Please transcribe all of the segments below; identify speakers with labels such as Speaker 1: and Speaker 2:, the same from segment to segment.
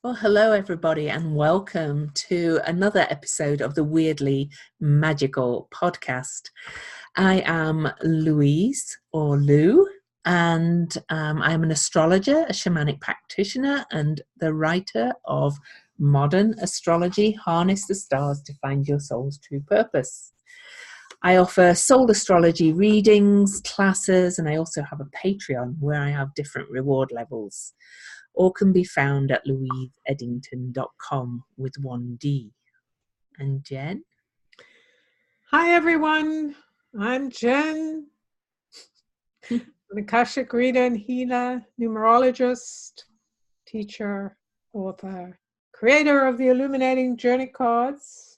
Speaker 1: Well, hello everybody and welcome to another episode of the Weirdly Magical podcast. I am Louise, or Lou, and I'm an astrologer, a shamanic practitioner, and the writer of Modern Astrology, Harness the Stars to Find Your Soul's True Purpose. I offer soul astrology readings, classes, and I also have a Patreon where I have different reward levels. All can be found at louiseeddington.com with one D. And Jen?
Speaker 2: Hi everyone, I'm Jen, an Akashic reader and healer, numerologist, teacher, author, creator of the Illuminating Journey Cards,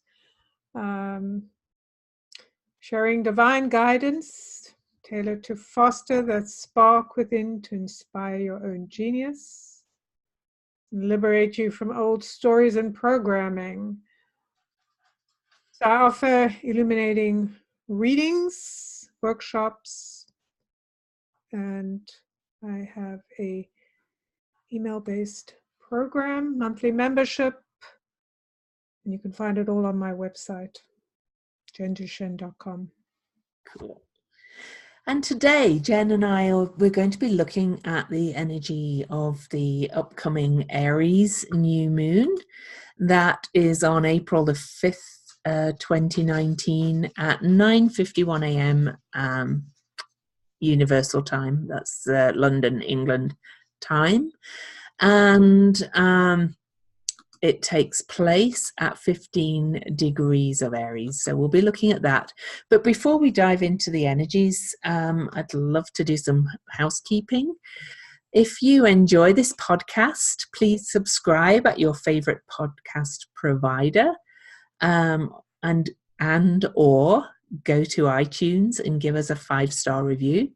Speaker 2: sharing divine guidance tailored to foster that spark within to inspire your own genius and liberate you from old stories and programming. So I offer illuminating readings, workshops, and I have a email-based program, monthly membership, and you can find it all on my website, jendushen.com.
Speaker 1: Cool. And today, Jen and we're going to be looking at the energy of the upcoming Aries New Moon. That is on April the 5th, 2019 at 9:51 a.m. Universal Time. That's London, England time. And it takes place at 15 degrees of Aries. So we'll be looking at that. But before we dive into the energies, I'd love to do some housekeeping. If you enjoy this podcast, please subscribe at your favorite podcast provider, and or go to iTunes and give us a 5-star review.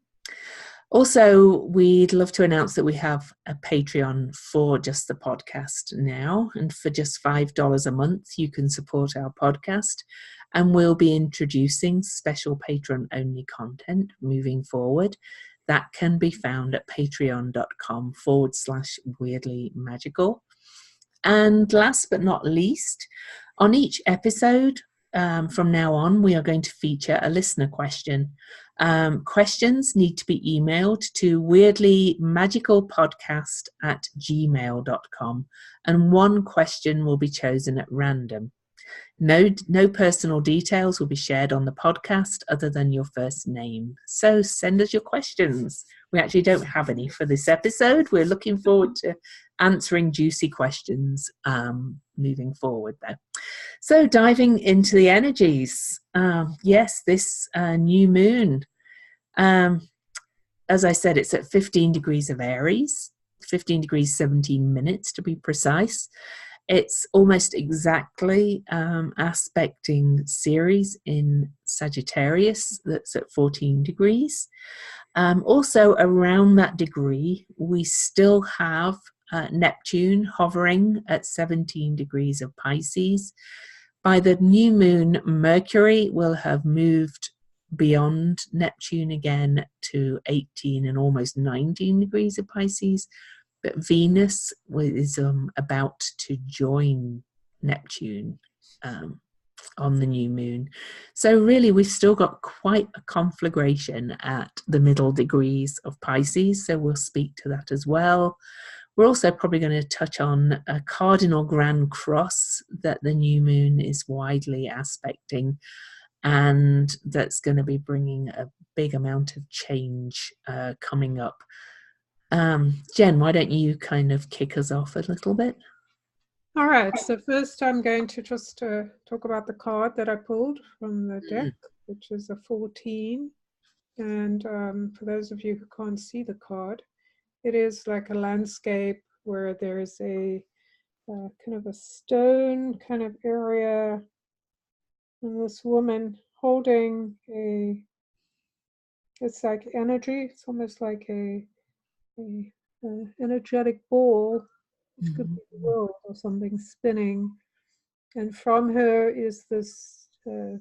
Speaker 1: Also, we'd love to announce that we have a Patreon for just the podcast now, and for just $5 a month, you can support our podcast, and we'll be introducing special patron-only content moving forward. That can be found at patreon.com/weirdlymagical. And last but not least, on each episode from now on, we are going to feature a listener question. Questions need to be emailed to weirdlymagicalpodcast@gmail.com, and one question will be chosen at random. No personal details will be shared on the podcast other than your first name. So send us your questions. We actually don't have any for this episode. We're looking forward to answering juicy questions moving forward though. So diving into the energies. Yes, this new moon. As I said, it's at 15 degrees of Aries, 15 degrees 17 minutes to be precise. It's almost exactly aspecting Ceres in Sagittarius, that's at 14 degrees. Also around that degree, we still have Neptune hovering at 17 degrees of Pisces. By the new moon, Mercury will have moved beyond Neptune again to 18 and almost 19 degrees of Pisces. But Venus is about to join Neptune on the new moon. So really, we've still got quite a conflagration at the middle degrees of Pisces. So we'll speak to that as well. We're also probably going to touch on a Cardinal Grand Cross that the new moon is widely aspecting, and that's going to be bringing a big amount of change coming up. Jen, why don't you kind of kick us off a little bit?
Speaker 2: All right, so first I'm going to just talk about the card that I pulled from the deck, which is a 14. And for those of you who can't see the card, it is like a landscape where there is a kind of a stone kind of area, and this woman holding it's like energy. It's almost like a energetic ball, which could be the world or something spinning. And from her is this a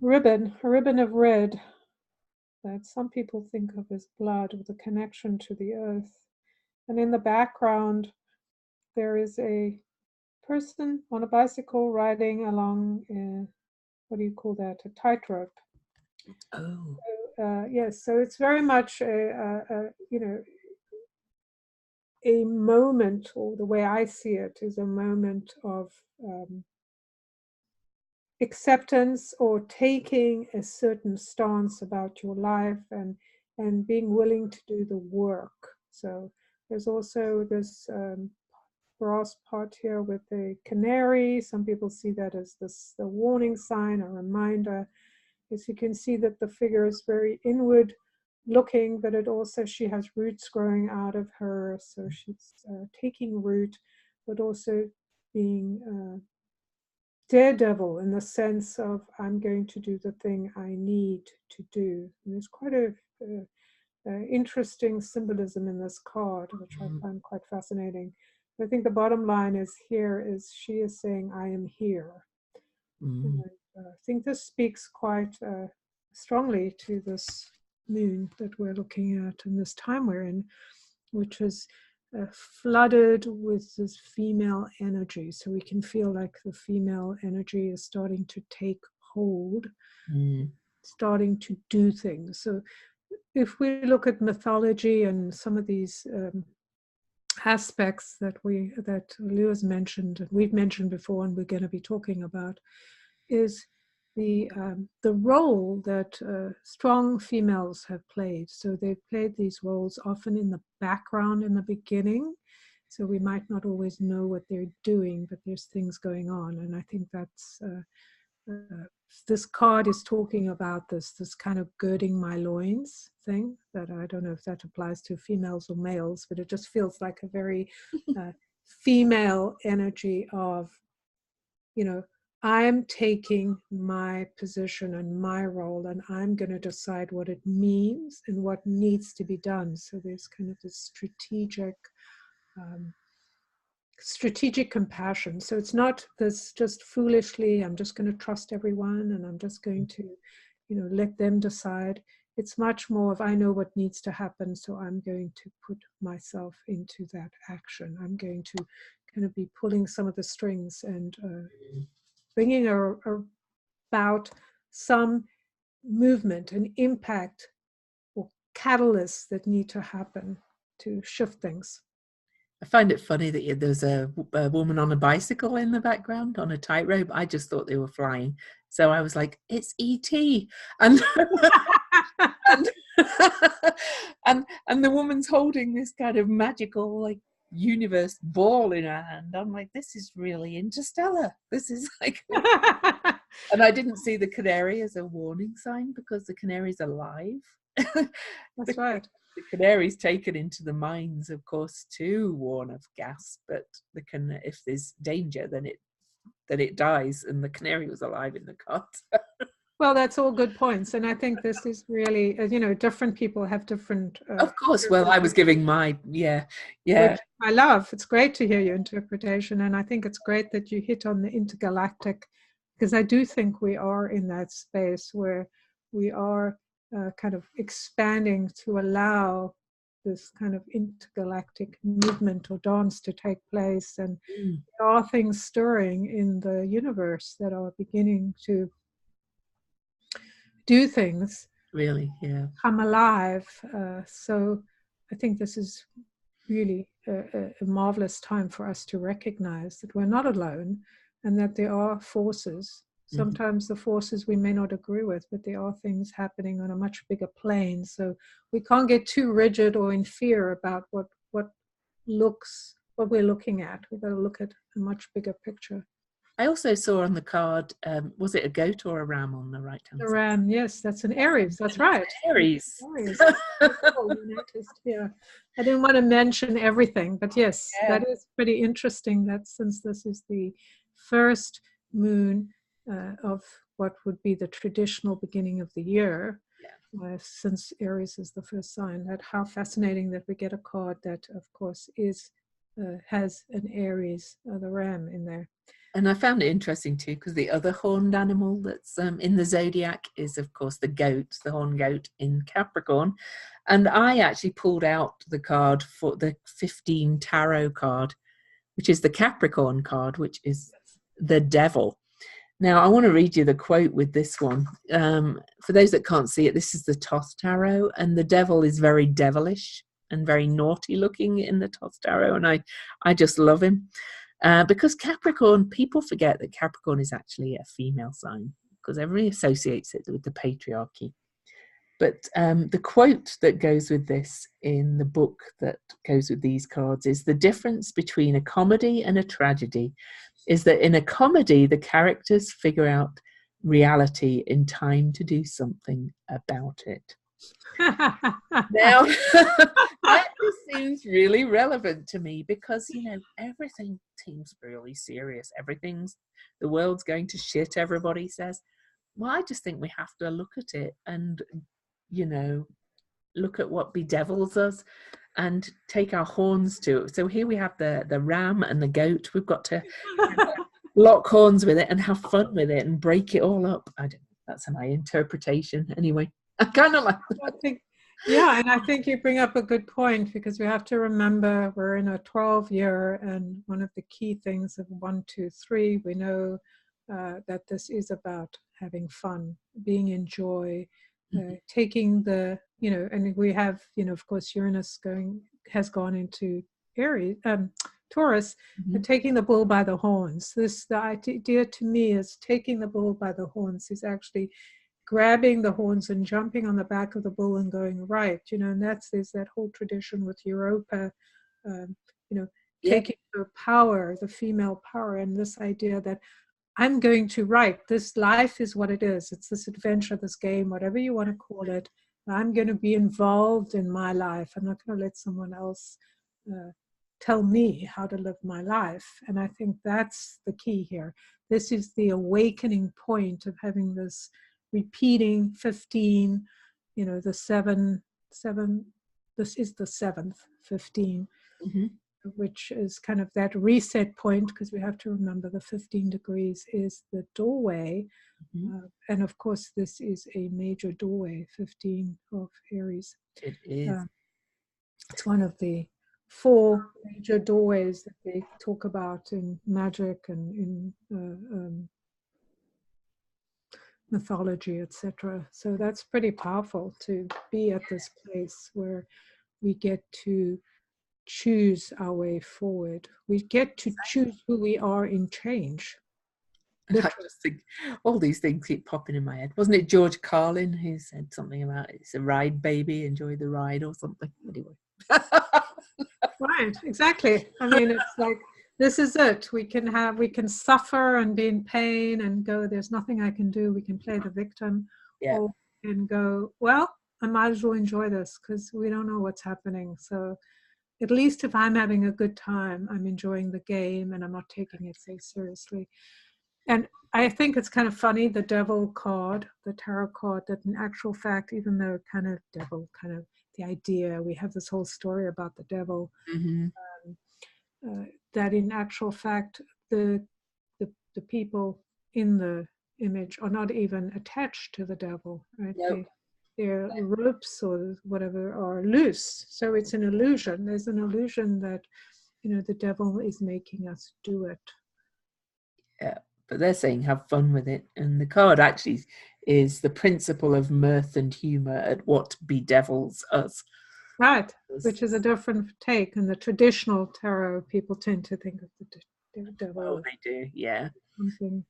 Speaker 2: ribbon of red that some people think of as blood with a connection to the earth. And in the background, there is a person on a bicycle riding along, what do you call that? A tightrope.
Speaker 1: Oh.
Speaker 2: Yes, so it's very much you know, a moment, or the way I see it is a moment of acceptance, or taking a certain stance about your life, and being willing to do the work. So there's also this brass part here with the canary. Some people see that as this the warning sign, a reminder. As you can see that the figure is very inward looking, but it also, she has roots growing out of her, so she's taking root, but also being daredevil in the sense of, I'm going to do the thing I need to do. And there's quite a interesting symbolism in this card, which I find quite fascinating. I think the bottom line is here is she is saying, I am here. And I think this speaks quite strongly to this moon that we're looking at and this time we're in, which is flooded with this female energy. So we can feel like the female energy is starting to take hold, starting to do things. So if we look at mythology and some of these aspects that Lewis mentioned, we've mentioned before, and we're going to be talking about, is the role that strong females have played. So they've played these roles often in the background in the beginning. So we might not always know what they're doing, but there's things going on. And I think that's this card is talking about this kind of girding my loins thing, that I don't know if that applies to females or males, but it just feels like a very female energy of, you know, I'm taking my position and my role, and I'm going to decide what it means and what needs to be done. So there's kind of this strategic compassion. So it's not this just foolishly, I'm just going to trust everyone and I'm just going to, you know, let them decide. It's much more of, I know what needs to happen, so I'm going to put myself into that action. I'm going to kind of be pulling some of the strings and bringing about some movement and impact or catalysts that need to happen to shift things.
Speaker 1: I find it funny that there's a woman on a bicycle in the background on a tightrope. I just thought they were flying. So I was like, it's E.T. And, and, and the woman's holding this kind of magical, like, universe ball in her hand. I'm like, this is really interstellar. This is like... And I didn't see the canary as a warning sign, because the canary's alive.
Speaker 2: That's right.
Speaker 1: The canary's taken into the mines, of course, to warn of gas, but if there's danger, then it dies, and the canary was alive in the cart.
Speaker 2: Well, that's all good points, and I think this is really, you know, different people have different.
Speaker 1: Of course. Well, I was giving my yeah.
Speaker 2: Which I love. It's great to hear your interpretation, and I think it's great that you hit on the intergalactic, because I do think we are in that space where we are kind of expanding to allow this kind of intergalactic movement or dance to take place, and there are things stirring in the universe that are beginning to do things,
Speaker 1: really, yeah,
Speaker 2: come alive. So I think this is really a marvelous time for us to recognize that we're not alone, and that there are forces. Sometimes the forces we may not agree with, but there are things happening on a much bigger plane. So we can't get too rigid or in fear about what we're looking at. We've got to look at a much bigger picture.
Speaker 1: I also saw on the card, was it a goat or a ram on the right hand side?
Speaker 2: The ram, yes, that's an Aries. That's right.
Speaker 1: Aries.
Speaker 2: You noticed, yeah. I didn't want to mention everything, but yes, that is pretty interesting. That since this is the first moon of what would be the traditional beginning of the year, since Aries is the first sign, that how fascinating that we get a card that, of course, has an Aries, the ram, in there.
Speaker 1: And I found it interesting too, because the other horned animal that's in the zodiac is, of course, the goat, the horned goat in Capricorn. And I actually pulled out the card for the 15 tarot card which is the Capricorn card, which is the devil. Now, I want to read you the quote with this one. For those that can't see it, this is the Thoth Tarot, and the devil is very devilish and very naughty looking in the Thoth Tarot, and I just love him. Because Capricorn, people forget that Capricorn is actually a female sign, because everybody associates it with the patriarchy. But the quote that goes with this in the book that goes with these cards is, the difference between a comedy and a tragedy is that in a comedy, the characters figure out reality in time to do something about it. Now, that just seems really relevant to me, because, you know, everything seems really serious. The world's going to shit, everybody says. Well, I just think we have to look at it and, you know, look at what bedevils us and take our horns to it. So here we have the ram and the goat. We've got to lock horns with it and have fun with it and break it all up. I don't know. That's my interpretation anyway. I kind of like that.
Speaker 2: I think you bring up a good point, because we have to remember we're in a 12-year, and one of the key things of 1, 2, 3, we know that this is about having fun, being in joy, taking the, you know, and we have, you know, of course, Uranus has gone into Aries, Taurus, and taking the bull by the horns. The idea to me is taking the bull by the horns is actually grabbing the horns and jumping on the back of the bull and going right, you know, and there's that whole tradition with Europa, you know, taking her power, the female power, and this idea that I'm going to write, this life is what it is. It's this adventure, this game, whatever you want to call it. I'm going to be involved in my life. I'm not going to let someone else tell me how to live my life. And I think that's the key here. This is the awakening point of having this repeating 15, you know, the 7, this is the 7th, 15. Which is kind of that reset point, because we have to remember the 15 degrees is the doorway. And of course, this is a major doorway, 15 of Aries.
Speaker 1: It is.
Speaker 2: It's one of the 4 major doorways that they talk about in magic and in mythology, etc. So that's pretty powerful to be at this place where we get to choose our way forward. We get to choose who we are in change.
Speaker 1: I just think all these things keep popping in my head. Wasn't it George Carlin who said something about it's a ride, baby, enjoy the ride, or something? Anyway.
Speaker 2: Right, exactly. I mean, it's like, this is it. We can suffer and be in pain and go, there's nothing I can do. We can play the victim. Or we can go, well, I might as well enjoy this, because we don't know what's happening. So at least if I'm having a good time, I'm enjoying the game and I'm not taking it so seriously. And I think it's kind of funny, the devil card, the tarot card, that in actual fact, even though kind of devil, kind of the idea, we have this whole story about the devil, that in actual fact, the people in the image are not even attached to the devil, right?
Speaker 1: Nope.
Speaker 2: Their ropes or whatever are loose. So it's an illusion. There's an illusion that, you know, the devil is making us do it.
Speaker 1: Yeah, but they're saying have fun with it. And the card actually is the principle of mirth and humor at what bedevils us.
Speaker 2: Right, which is a different take. In the traditional tarot, people tend to think of the devil.
Speaker 1: Oh, they do, yeah.
Speaker 2: Something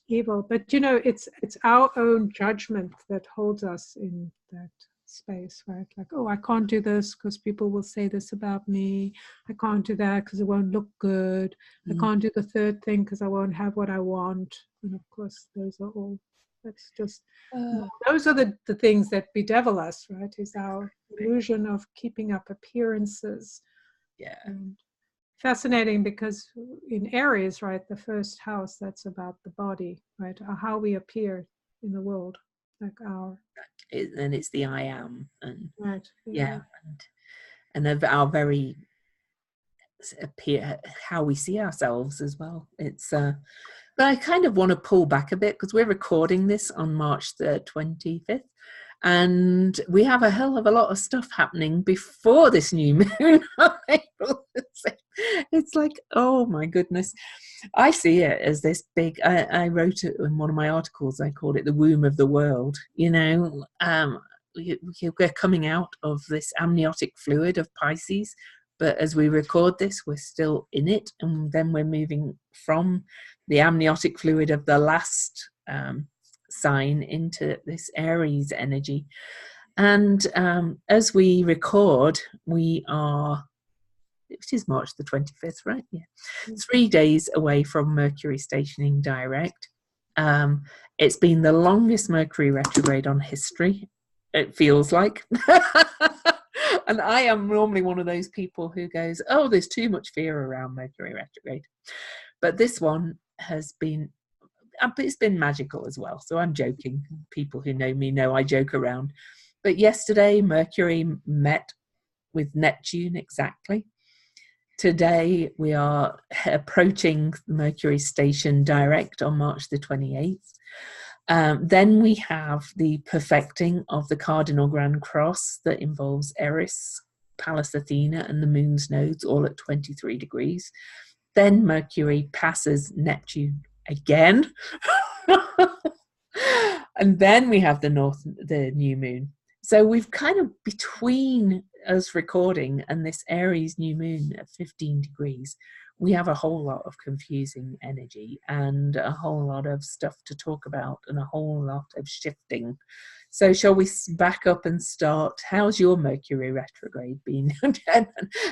Speaker 2: evil, but you know, it's our own judgment that holds us in that space, right? Like, oh, I can't do this because people will say this about me. I can't do that because it won't look good. I can't do the third thing because I won't have what I want. And of course, those are all, that's just, those are the things that bedevil us, right? Is our illusion of keeping up appearances.
Speaker 1: Yeah.
Speaker 2: And fascinating, because in Aries, right, the first house, that's about the body, right, how we appear in the world, like our,
Speaker 1: and it's the I am, and
Speaker 2: right,
Speaker 1: and of our very appear, how we see ourselves as well. It's but I kind of want to pull back a bit, because we're recording this on March the 25th, and we have a hell of a lot of stuff happening before this new moon. It's like, oh my goodness. I see it as this big, I wrote it in one of my articles, I called it the womb of the world. We're coming out of this amniotic fluid of Pisces, but as we record this, we're still in it. And then we're moving from the amniotic fluid of the last sign into this Aries energy. And as we record, which is March the 25th, right? Yeah. 3 days away from Mercury stationing direct. It's been the longest Mercury retrograde on history, it feels like. And I am normally one of those people who goes, oh, there's too much fear around Mercury retrograde. But this one has been, it's been magical as well. So I'm joking. People who know me know I joke around. But yesterday, Mercury met with Neptune exactly. Today, we are approaching Mercury station direct on March the 28th. Then we have the perfecting of the Cardinal Grand Cross that involves Eris, Pallas Athena, and the moon's nodes, all at 23 degrees. Then Mercury passes Neptune again. And then we have the new moon. So we've kind of, between us recording and this Aries new moon at 15 degrees, we have a whole lot of confusing energy and a whole lot of stuff to talk about and a whole lot of shifting. So shall we back up and start? How's your Mercury retrograde been?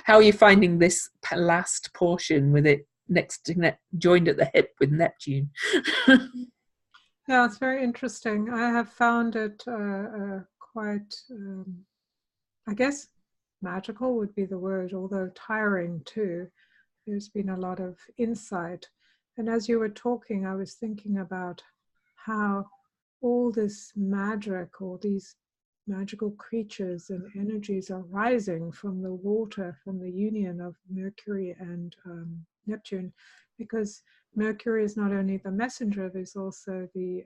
Speaker 1: How are you finding this last portion with it joined at the hip with Neptune?
Speaker 2: Yeah, it's very interesting. I have found it quite, I guess, magical would be the word, although tiring too. There's been a lot of insight. And as you were talking, I was thinking about how all this magic, or these magical creatures and energies are rising from the water, from the union of Mercury and Neptune, because Mercury is not only the messenger, there's also the,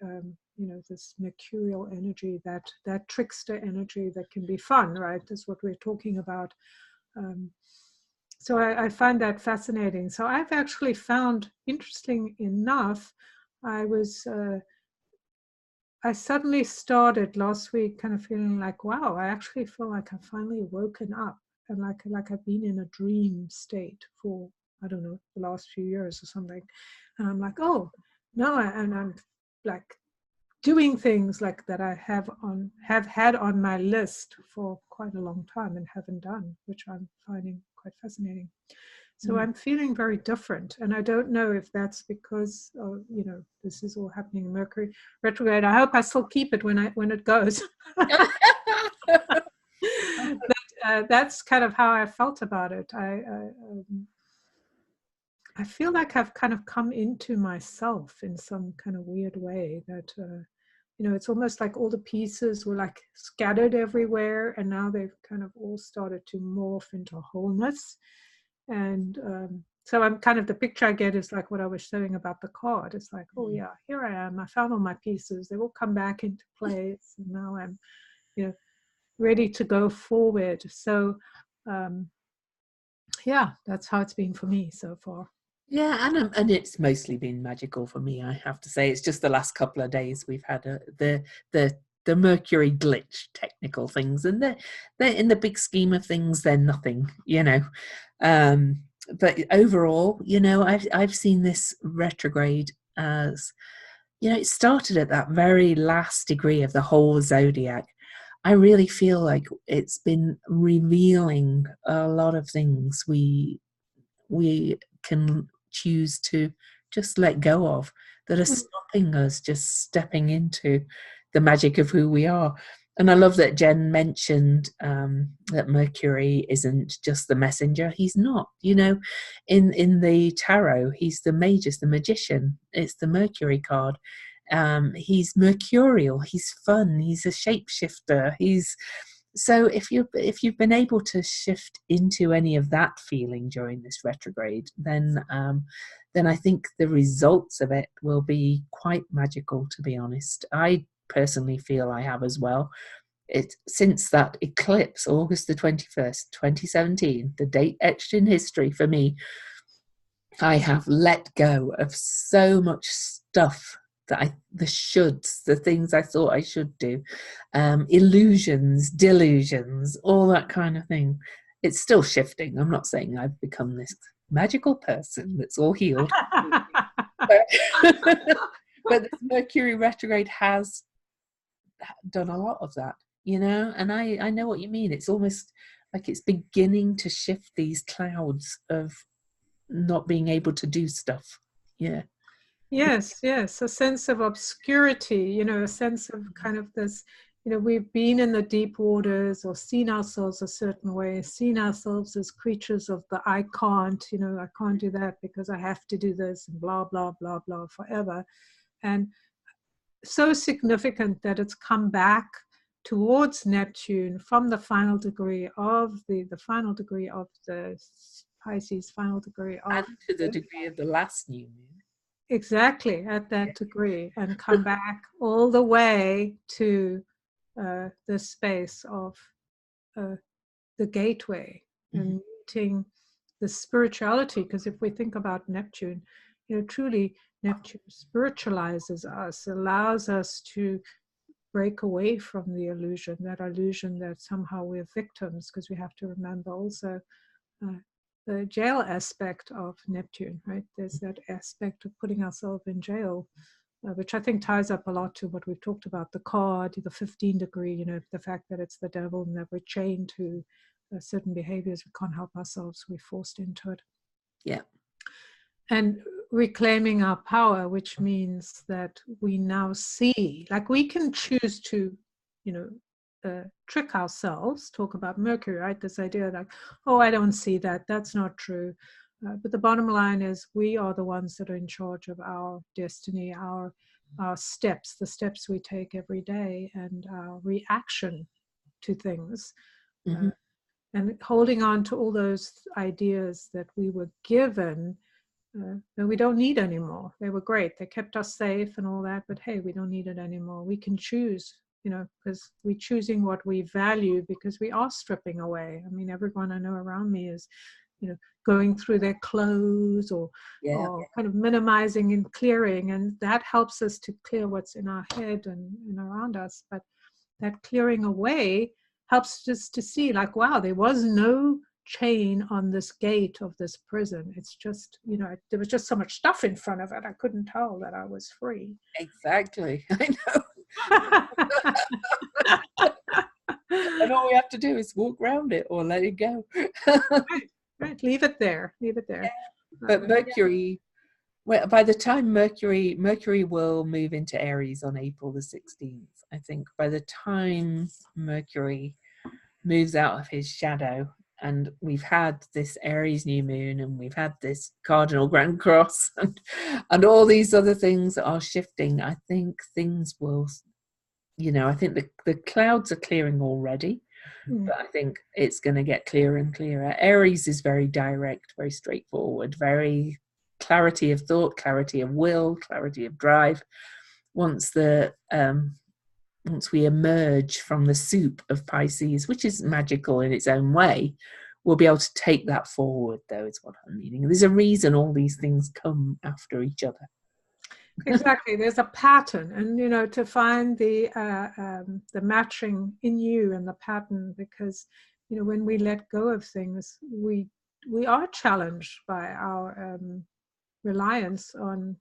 Speaker 2: this mercurial energy, that trickster energy that can be fun, right? That's what we're talking about. So I find that fascinating. So I've actually found, interesting enough, I suddenly started last week kind of feeling like, wow, I actually feel like I've finally woken up, and like I've been in a dream state for, I don't know, the last few years or something. And I'm like, oh, no, and I'm like doing things like that I have had on my list for quite a long time and haven't done, which I'm finding quite fascinating. So I'm feeling very different, and I don't know if that's because this is all happening in Mercury retrograde. I hope I still keep it when it goes. But that's kind of how I felt about it. I feel like I've kind of come into myself in some kind of weird way, that it's almost like all the pieces were like scattered everywhere, and now they've kind of all started to morph into wholeness. And so I'm kind of, the picture I get is like what I was showing about the card. It's like, oh yeah, here I am. I found all my pieces. They will come back into place, and now I'm, ready to go forward. So yeah, that's how it's been for me so far.
Speaker 1: Yeah, and it's mostly been magical for me, I have to say. It's just the last couple of days we've had the Mercury glitch technical things, and they're in the big scheme of things, they're nothing, but overall, I've seen this retrograde as, it started at that very last degree of the whole zodiac. I really feel like it's been revealing a lot of things we can choose to just let go of, that are stopping us just stepping into the magic of who we are. And I love that Jen mentioned that Mercury isn't just the messenger. He's not, in the tarot, he's the magus, the magician. It's the Mercury card. He's mercurial, he's fun, he's a shapeshifter, so if you've been able to shift into any of that feeling during this retrograde, then I think the results of it will be quite magical, to be honest. I personally feel I have as well. Since that eclipse, August the 21st, 2017, the date etched in history for me, I have let go of so much stuff that the shoulds, the things I thought I should do, illusions, delusions, all that kind of thing. It's still shifting. I'm not saying I've become this magical person that's all healed, but, but this Mercury retrograde has done a lot of that, and I know what you mean. It's almost like it's beginning to shift these clouds of not being able to do stuff. Yeah.
Speaker 2: Yes, yes, a sense of obscurity, a sense of kind of this, we've been in the deep waters or seen ourselves a certain way, seen ourselves as creatures of the I can't, I can't do that because I have to do this and blah, blah, blah, blah forever. And so significant that it's come back towards Neptune from the final degree of the final degree of the Pisces, final degree of
Speaker 1: And to the degree of the last new moon.
Speaker 2: exactly at that degree, and come back all the way to the space of the gateway and meeting the spirituality. Because if we think about Neptune, truly Neptune spiritualizes us, allows us to break away from the illusion that somehow we're victims, because we have to remember also the jail aspect of Neptune, right? There's that aspect of putting ourselves in jail, which I think ties up a lot to what we've talked about, the card, the 15 degree, the fact that it's the devil and that we're chained to certain behaviors. We can't help ourselves. We're forced into it.
Speaker 1: Yeah.
Speaker 2: And reclaiming our power, which means that we now see, like we can choose to, trick ourselves, talk about Mercury, right? This idea like, oh, I don't see that. That's not true. But the bottom line is we are the ones that are in charge of our destiny, our steps, the steps we take every day, and our reaction to things. And holding on to all those ideas that we were given that we don't need anymore. They were great. They kept us safe and all that, but hey, we don't need it anymore. We can choose, because we're choosing what we value, because we are stripping away. I mean, everyone I know around me is, going through their clothes or kind of minimizing and clearing. And that helps us to clear what's in our head and around us. But that clearing away helps us to see, like, wow, there was no chain on this gate of this prison. It's just, there was just so much stuff in front of it. I couldn't tell that I was free.
Speaker 1: Exactly. I know. And all we have to do is walk around it or let it go.
Speaker 2: Right. Leave it there. Yeah.
Speaker 1: But Mercury, well, by the time Mercury will move into Aries on April the 16th, I think by the time Mercury moves out of his shadow, and we've had this Aries new moon, and we've had this Cardinal Grand Cross, and all these other things that are shifting, I think things will, I think the clouds are clearing already, but I think it's going to get clearer and clearer. Aries is very direct, very straightforward, very clarity of thought, clarity of will, clarity of drive. Once we emerge from the soup of Pisces, which is magical in its own way, we'll be able to take that forward, though, is what I'm meaning. There's a reason all these things come after each other.
Speaker 2: Exactly. There's a pattern, and to find the matching in you and the pattern, because when we let go of things, we are challenged by our reliance on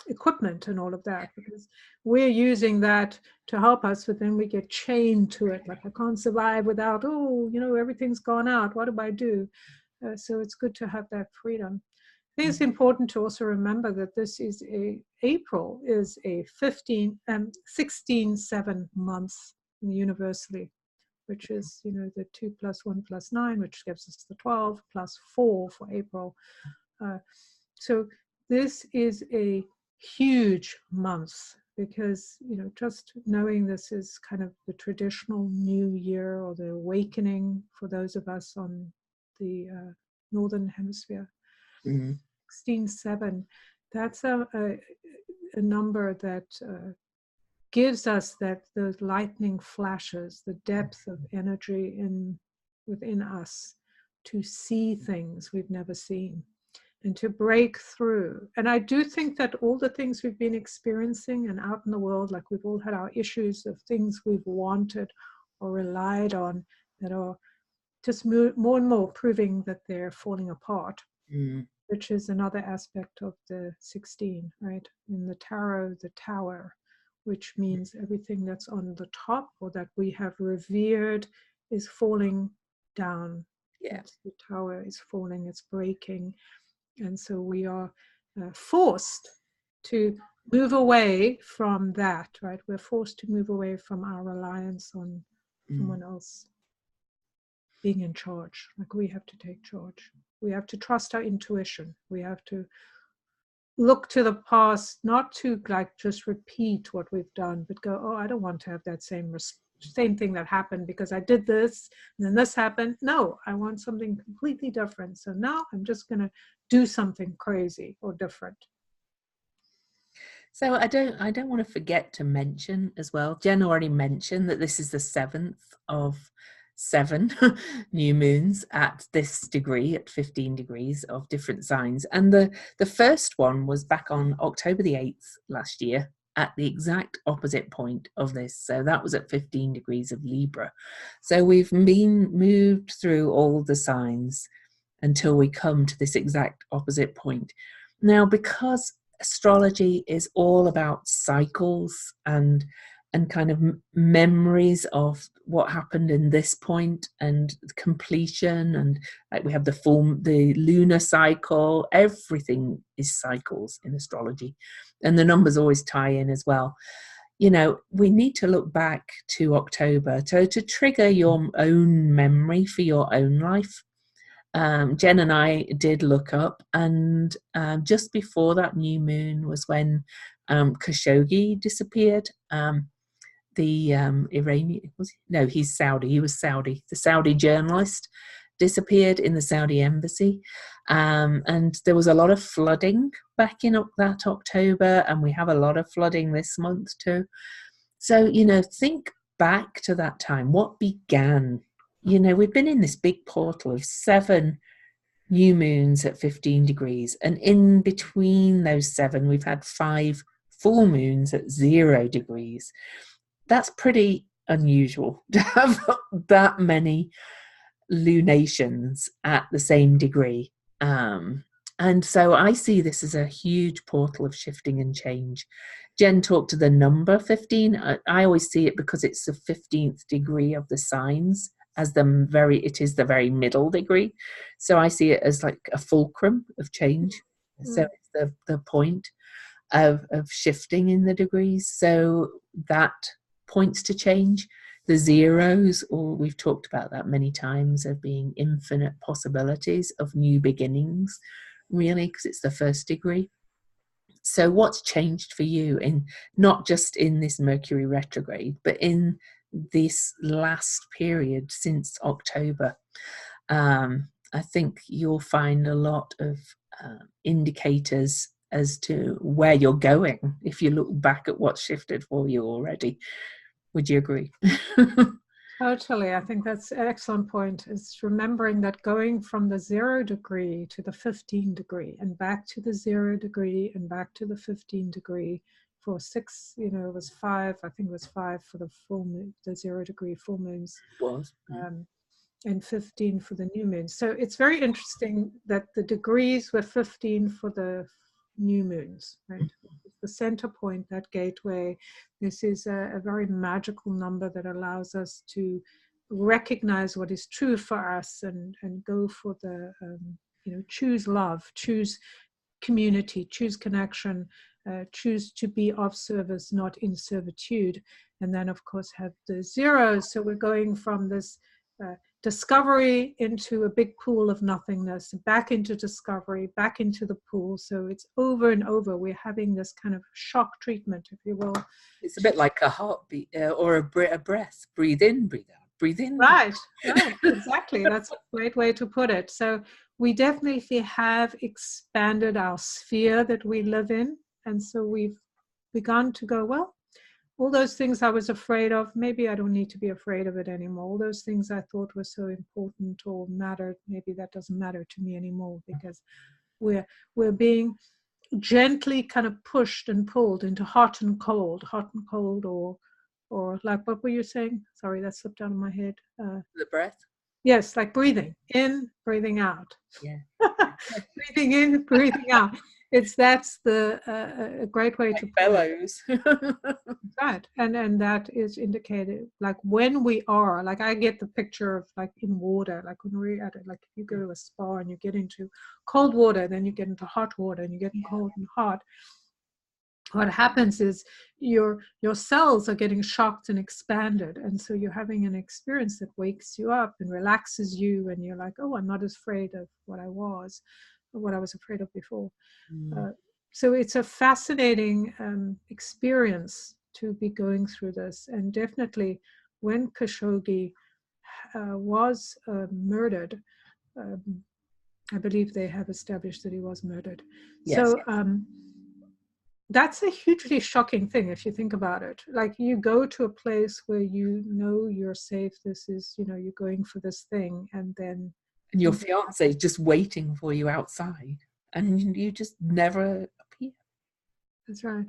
Speaker 2: equipment and all of that, because we're using that to help us, but then we get chained to it, like I can't survive without, everything's gone out, what do I do? So it's good to have that freedom. I think it's important to also remember that April is a 16-7 months universally, which is, the 2 + 1 + 9, which gives us the 12 + 4 for April. So this is a huge month, because, just knowing this is kind of the traditional new year, or the awakening for those of us on the Northern Hemisphere. 16-7, that's a number that gives us those lightning flashes, the depth of energy within us, to see things we've never seen and to break through. And I do think that all the things we've been experiencing and out in the world, like we've all had our issues of things we've wanted or relied on that are just more and more proving that they're falling apart, which is another aspect of the 16, right? In the tarot, the tower, which means everything that's on the top or that we have revered is falling down.
Speaker 1: Yeah.
Speaker 2: The tower is falling, it's breaking. And so we are forced to move away from that, right? We're forced to move away from our reliance on someone else being in charge. Like, we have to take charge. We have to trust our intuition. We have to look to the past, not to like just repeat what we've done, but go, oh, I don't want to have that same thing that happened because I did this and then this happened. No, I want something completely different. So now I'm just going to do something crazy or different.
Speaker 1: So I don't want to forget to mention as well, Jen already mentioned that this is the 7th of 7 new moons at this degree, at 15 degrees of different signs. And the first one was back on October the 8th last year at the exact opposite point of this. So that was at 15 degrees of Libra. So we've been moved through all the signs until we come to this exact opposite point. Now, because astrology is all about cycles and kind of memories of what happened in this point and completion, and like we have the lunar cycle, everything is cycles in astrology, and the numbers always tie in as well. You know, we need to look back to October to trigger your own memory for your own life. Jen and I did look up, and just before that new moon was when Khashoggi disappeared. The Iranian, he's Saudi. He was Saudi. The Saudi journalist disappeared in the Saudi embassy, and there was a lot of flooding back in that October, and we have a lot of flooding this month too. So, you know, think back to that time. What began? You know, we've been in this big portal of 7 new moons at 15 degrees. And in between those 7, we've had 5 full moons at 0 degrees. That's pretty unusual to have that many lunations at the same degree. And so I see this as a huge portal of shifting and change. Jen talked to the number 15. I always see it because it's the 15th degree of the signs, as it is the very middle degree. So I see it as like a fulcrum of change. So it's the point of shifting in the degrees. So that points to change. The zeros, or we've talked about that many times, of being infinite possibilities of new beginnings, really, because it's the first degree. So what's changed for you, in not just in this Mercury retrograde, but in this last period since October? I think you'll find a lot of indicators as to where you're going if you look back at what's shifted for you already. Would you agree?
Speaker 2: Totally. I think that's an excellent point. It's remembering that going from the 0 degree to the 15 degree and back to the 0 degree and back to the 15 degree for 6, it was 5. I think it was 5 for the full moon, the 0 degree full moons.
Speaker 1: Was.
Speaker 2: And 15 for the new moon. So it's very interesting that the degrees were 15 for the new moons, right? The center point, that gateway. This is a very magical number that allows us to recognize what is true for us and go for the, choose love, choose community, choose connection, choose to be of service, not in servitude. And then, of course, have the zeros. So we're going from this discovery into a big pool of nothingness, back into discovery, back into the pool. So it's over and over. We're having this kind of shock treatment, if you will.
Speaker 1: It's a bit like a heartbeat or a breath. Breathe in, breathe out. Breathe in.
Speaker 2: Right, exactly. That's a great way to put it. So we definitely have expanded our sphere that we live in. And so we've begun to go, well, all those things I was afraid of, maybe I don't need to be afraid of it anymore. All those things I thought were so important or mattered, maybe that doesn't matter to me anymore, because we're being gently kind of pushed and pulled into hot and cold, or like, what were you saying? Sorry, that slipped out of my head.
Speaker 1: The breath.
Speaker 2: Yes, like breathing in, breathing out.
Speaker 1: Yeah.
Speaker 2: Breathing in, breathing out. That's a great way to put
Speaker 1: bellows.
Speaker 2: Right, and that is indicated, like when we are, like I get the picture of like in water, like when we're at it, like if you go to a spa and you get into cold water, then you get into hot water, and you get cold and hot. What happens is your cells are getting shocked and expanded, and so you're having an experience that wakes you up and relaxes you, and you're like, oh, I'm not as afraid of what I was afraid of before. So it's a fascinating experience to be going through this. And definitely when Khashoggi was murdered, I believe they have established that he was murdered.
Speaker 1: Yes.
Speaker 2: So that's a hugely shocking thing if you think about it. Like, you go to a place where you know you're safe, this is, you know, you're going for this thing, and then...
Speaker 1: And your fiance is just waiting for you outside, and you just never appear.
Speaker 2: That's right.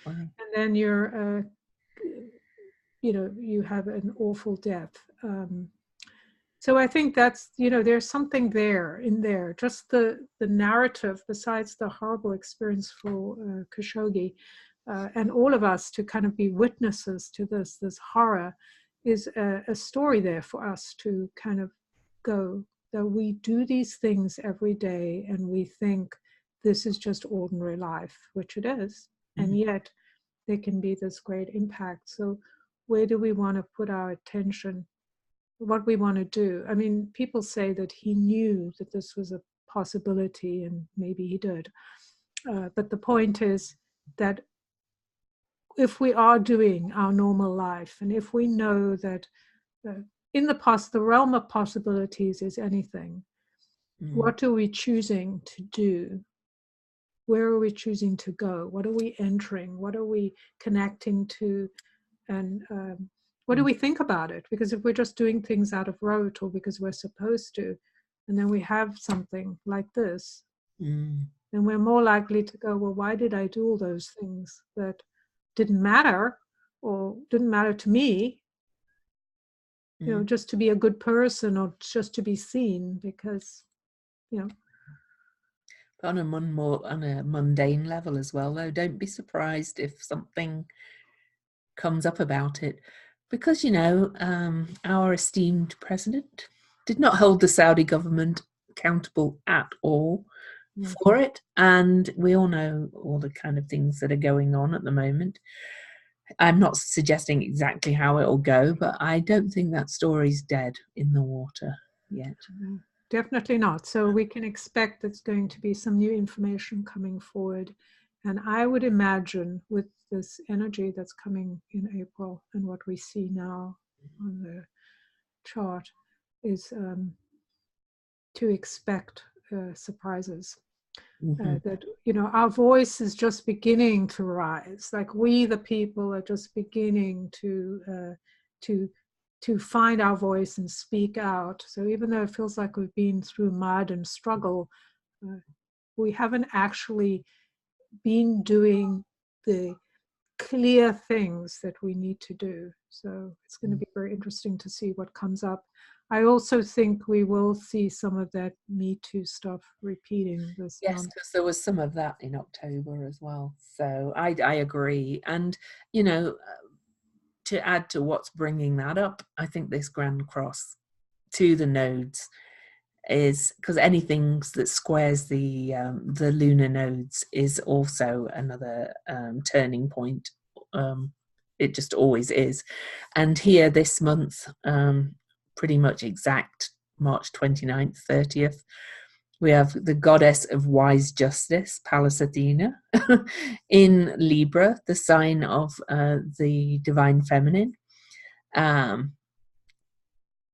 Speaker 1: Wow.
Speaker 2: And then you're, you know, you have an awful death. So I think that's, you know, there's something there in there. Just the narrative, besides the horrible experience for Khashoggi, and all of us to kind of be witnesses to this horror, is a story there for us to kind of go, that we do these things every day and we think this is just ordinary life, which it is. And yet there can be this great impact. So where do we want to put our attention? What we want to do? I mean, people say that he knew that this was a possibility, and maybe he did. But the point is that if we are doing our normal life, and if we know that in the realm of possibilities is anything, what are we choosing to do? Where are we choosing to go? What are we entering? What are we connecting to? And what do we think about it? Because if we're just doing things out of rote or because we're supposed to, and then we have something like this, then we're more likely to go, well, why did I do all those things that didn't matter, or didn't matter to me? You know, just to be a good person, or just to be seen, because, you know.
Speaker 1: On a mundane level as well, though, don't be surprised if something comes up about it, because, you know, our esteemed president did not hold the Saudi government accountable at all for it, and we all know all the kind of things that are going on at the moment. I'm not suggesting exactly how it'll go, but I don't think that story's dead in the water yet.
Speaker 2: Definitely not. So we can expect there's going to be some new information coming forward. And I would imagine with this energy that's coming in April, and what we see now on the chart, is to expect surprises. That, you know, our voice is just beginning to rise. Like, we, the people, are just beginning to find our voice and speak out. So even though it feels like we've been through mud and struggle, we haven't actually been doing the clear things that we need to do. So it's going to be very interesting to see what comes up. I also think we will see some of that Me Too stuff repeating this month.
Speaker 1: Yes, because there was some of that in October as well. So I agree. And, you know, to add to what's bringing that up, I think this Grand Cross to the nodes is, because anything that squares the lunar nodes is also another turning point. It just always is. And here this month, pretty much exact March 29th, 30th, we have the goddess of wise justice, Pallas Athena, in Libra, the sign of the divine feminine,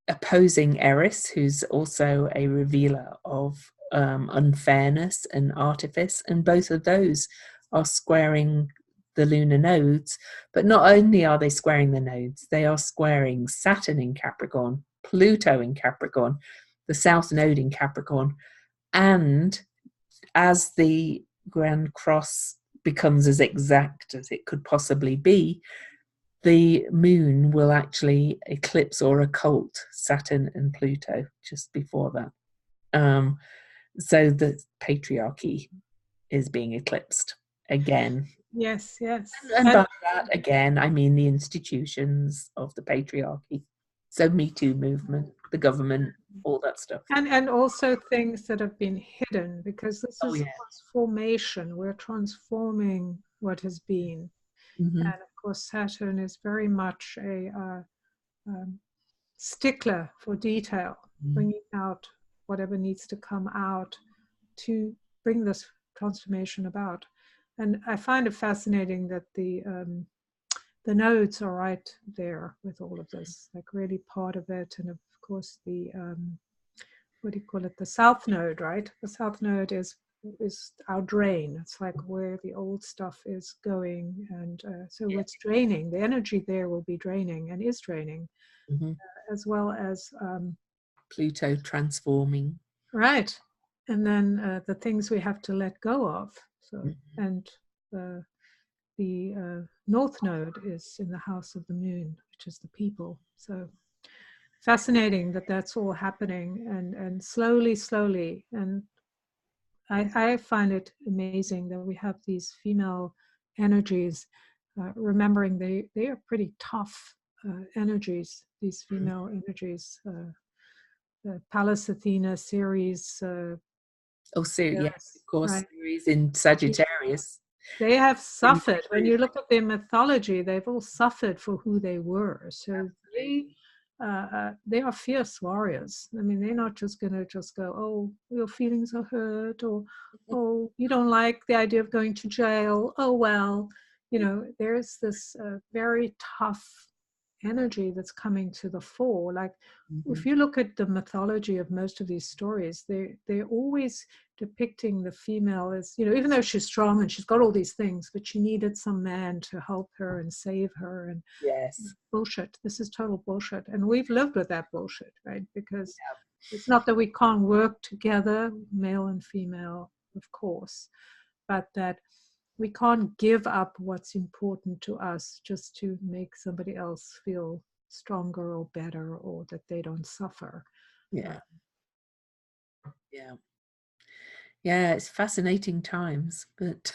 Speaker 1: opposing Eris, who's also a revealer of unfairness and artifice. And both of those are squaring the lunar nodes. But not only are they squaring the nodes, they are squaring Saturn in Capricorn, Pluto in Capricorn, the South Node in Capricorn, and as the Grand Cross becomes as exact as it could possibly be, the moon will actually eclipse or occult Saturn and Pluto just before that. So the patriarchy is being eclipsed again.
Speaker 2: Yes, yes.
Speaker 1: And by that, again, I mean the institutions of the patriarchy. So Me Too movement, the government, all that stuff.
Speaker 2: And also things that have been hidden, because this is
Speaker 1: yeah.
Speaker 2: transformation. We're transforming what has been.
Speaker 1: Mm-hmm.
Speaker 2: And of course, Saturn is very much a stickler for detail, bringing out whatever needs to come out to bring this transformation about. And I find it fascinating that the nodes are right there with all of this, like really part of it. And of course, the what do you call it? The South Node, right? The South Node is our drain. It's like where the old stuff is going, and so it's draining. The energy there will be draining and is draining, as well as
Speaker 1: Pluto transforming.
Speaker 2: Right, and then the things we have to let go of. So and the North Node is in the house of the moon, which is the people. So fascinating that that's all happening, and slowly. And I find it amazing that we have these female energies, remembering they are pretty tough energies, these female energies. Pallas Athena, Ceres.
Speaker 1: Ceres, yes, of course,
Speaker 2: right.
Speaker 1: Ceres in Sagittarius.
Speaker 2: They have suffered. When you look at their mythology, they've all suffered for who they were. So they are fierce warriors. I mean, they're not just going to just go, oh, your feelings are hurt, or oh, you don't like the idea of going to jail. Oh, well, there's this very tough energy that's coming to the fore. Like if you look at the mythology of most of these stories, they're always depicting the female as, even though she's strong and she's got all these things, but she needed some man to help her and save her. And bullshit. This is total bullshit. And we've lived with that bullshit, right? Because it's not that we can't work together, male and female, of course, but that we can't give up what's important to us just to make somebody else feel stronger or better, or that they don't suffer.
Speaker 1: It's fascinating times, but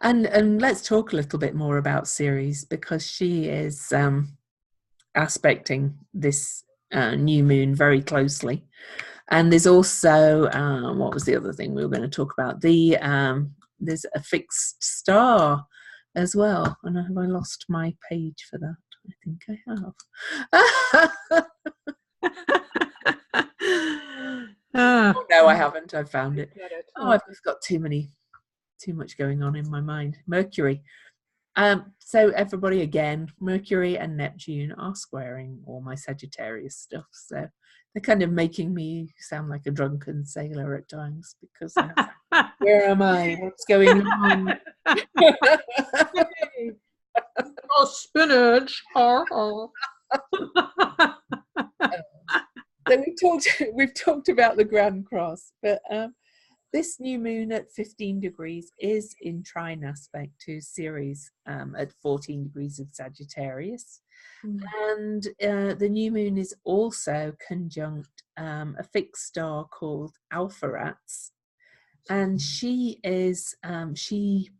Speaker 1: and let's talk a little bit more about Ceres, because she is aspecting this new moon very closely. And there's also what was the other thing we were going to talk about? There's a fixed star as well. And have I lost my page for that? I think I have. Oh, no, I haven't. I found it. I've just got too much going on in my mind. Mercury. So everybody, again, Mercury and Neptune are squaring all my Sagittarius stuff. So they're kind of making me sound like a drunken sailor at times, because where am I? What's going on?
Speaker 2: Oh, spinach.
Speaker 1: So we've talked about the Grand Cross, but this new moon at 15 degrees is in trine aspect to Ceres at 14 degrees of Sagittarius. And the new moon is also conjunct a fixed star called Alpheratz. And she is actually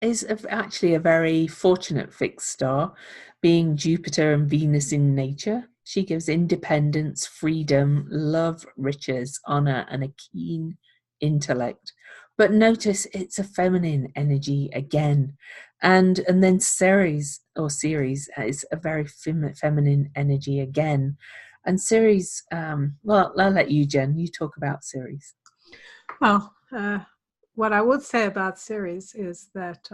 Speaker 1: a very fortunate fixed star, being Jupiter and Venus in nature. She gives independence, freedom, love, riches, honor, and a keen intellect. But notice it's a feminine energy again. And then Ceres is a very feminine energy again. And Ceres, well, I'll let you, Jen, you talk about Ceres.
Speaker 2: Well, what I would say about Ceres is that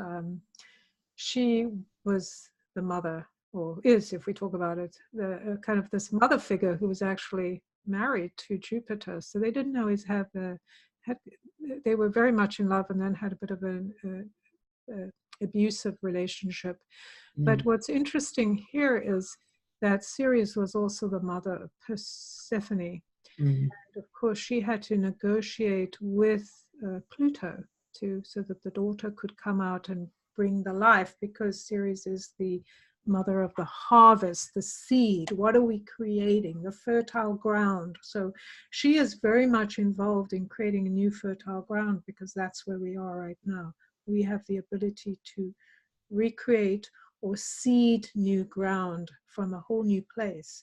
Speaker 2: she was the mother, or is, if we talk about it, the kind of this mother figure who was actually married to Jupiter. So they didn't always they were very much in love, and then had a bit of a abusive relationship. But
Speaker 1: Mm.
Speaker 2: what's interesting here is that Ceres was also the mother of Persephone.
Speaker 1: Mm.
Speaker 2: And of course, she had to negotiate with Pluto so that the daughter could come out and bring the life, because Ceres is the mother of the harvest, the seed. What are we creating? The fertile ground. So she is very much involved in creating a new fertile ground, because that's where we are right now. We have the ability to recreate or seed new ground from a whole new place.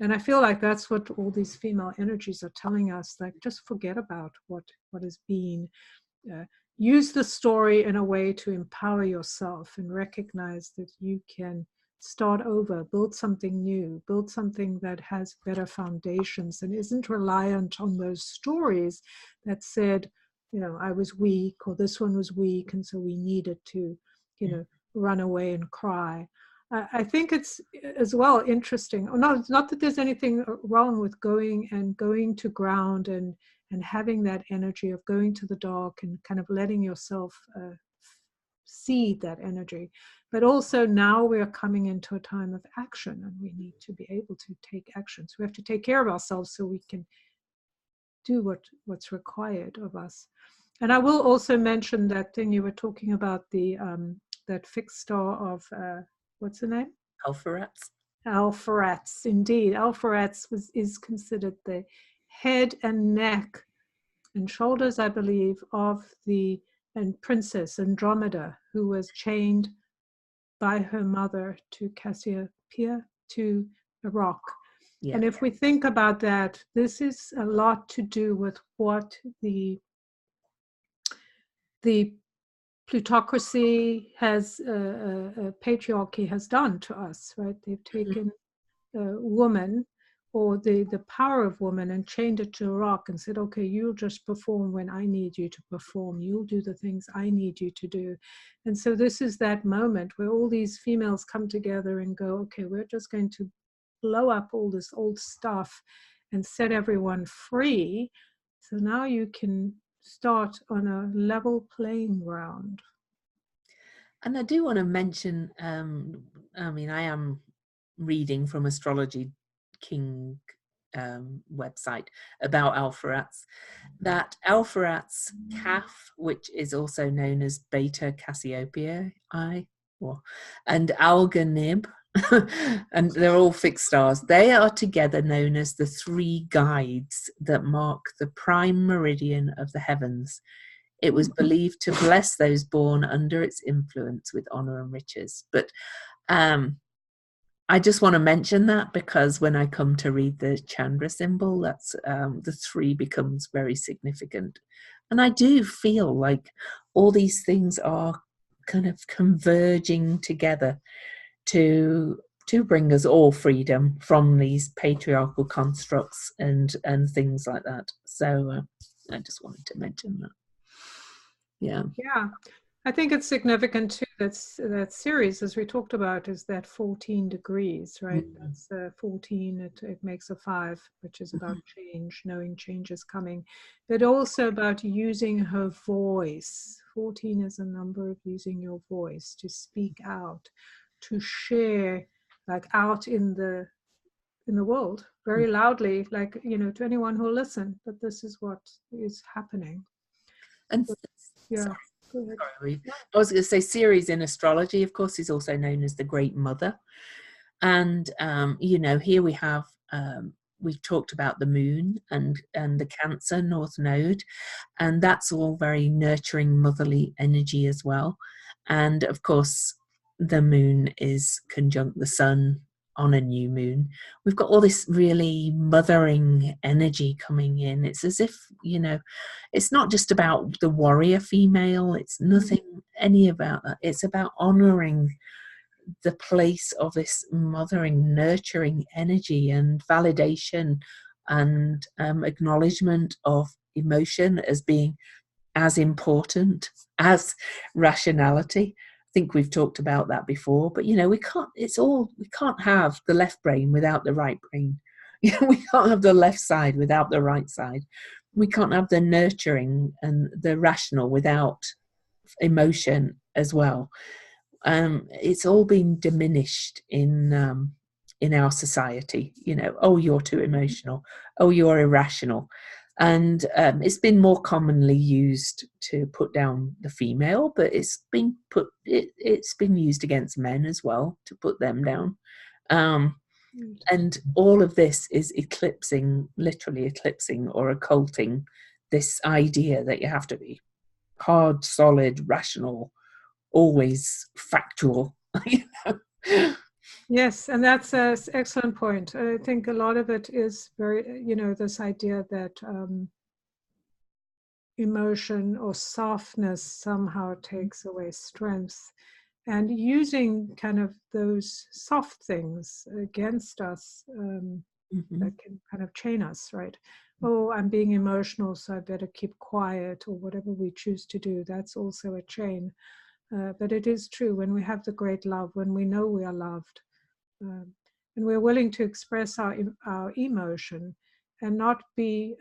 Speaker 2: And I feel like that's what all these female energies are telling us, like, just forget about what has been. Use the story in a way to empower yourself and recognize that you can start over, build something new, build something that has better foundations and isn't reliant on those stories that said, I was weak, or this one was weak, and so we needed to, run away and cry. I think it's as well interesting. Not that there's anything wrong with going to ground and having that energy of going to the dark and kind of letting yourself seed that energy. But also now we're coming into a time of action, and we need to be able to take action. So we have to take care of ourselves so we can do what's required of us. And I will also mention that thing you were talking about, the that fixed star of what's the name?
Speaker 1: Alpharets.
Speaker 2: Alpharets, indeed. Alpharets is considered the head and neck and shoulders, I believe, of the Princess Andromeda, who was chained by her mother to Cassiopeia, to a rock.
Speaker 1: Yeah.
Speaker 2: And if we think about that, this is a lot to do with what the plutocracy has, patriarchy has done to us, right? They've taken woman, or the power of woman, and chained it to a rock and said, okay, you'll just perform when I need you to perform. You'll do the things I need you to do. And so this is that moment where all these females come together and go, okay, we're just going to blow up all this old stuff and set everyone free. So now you can start on a level playing ground.
Speaker 1: And I do want to mention, I am reading from Astrology King website about Alpharets, that Alpharet's calf, which is also known as Beta Cassiopeia, and Alganib, and they're all fixed stars. They are together known as the three guides that mark the prime meridian of the heavens. It was believed to bless those born under its influence with honor and riches. But I just want to mention that, because when I come to read the Chandra symbol, that's the three becomes very significant. And I do feel like all these things are kind of converging together to bring us all freedom from these patriarchal constructs and things like that. So I just wanted to mention that. Yeah.
Speaker 2: I think it's significant too that Ceres, as we talked about, is that 14 degrees, right? That's 14, it makes a 5, which is about change, knowing change is coming, but also about using her voice. 14 is a number of using your voice to speak out, to share, like out in the world very loudly, like, to anyone who'll listen, that this is what is happening.
Speaker 1: And
Speaker 2: yeah.
Speaker 1: Sorry, I was going to say, Ceres in astrology, of course, is also known as the Great Mother. And, here we have, we've talked about the moon and the Cancer North Node, and that's all very nurturing, motherly energy as well. And of course, the moon is conjunct the sun on a new moon. We've got all this really mothering energy coming in. It's as if, it's not just about the warrior female. It's nothing any about that. It's about honoring the place of this mothering, nurturing energy and validation and acknowledgement of emotion as being as important as rationality. I think we've talked about that before, but we can't have the left brain without the right brain. We can't have the left side without the right side. We can't have the nurturing and the rational without emotion as well. It's all been diminished in our society. You know, oh, you're too emotional. Oh, you're irrational. And it's been more commonly used to put down the female, but it's been used against men as well to put them down. And all of this is literally eclipsing or occulting this idea that you have to be hard, solid, rational, always factual. You know?
Speaker 2: Yes, and that's an excellent point. I think a lot of it is very, this idea that emotion or softness somehow takes away strength. And using kind of those soft things against us that can kind of chain us, right? Oh, I'm being emotional, so I better keep quiet, or whatever we choose to do. That's also a chain. But it is true, when we have the great love, when we know we are loved, and we're willing to express our emotion and not be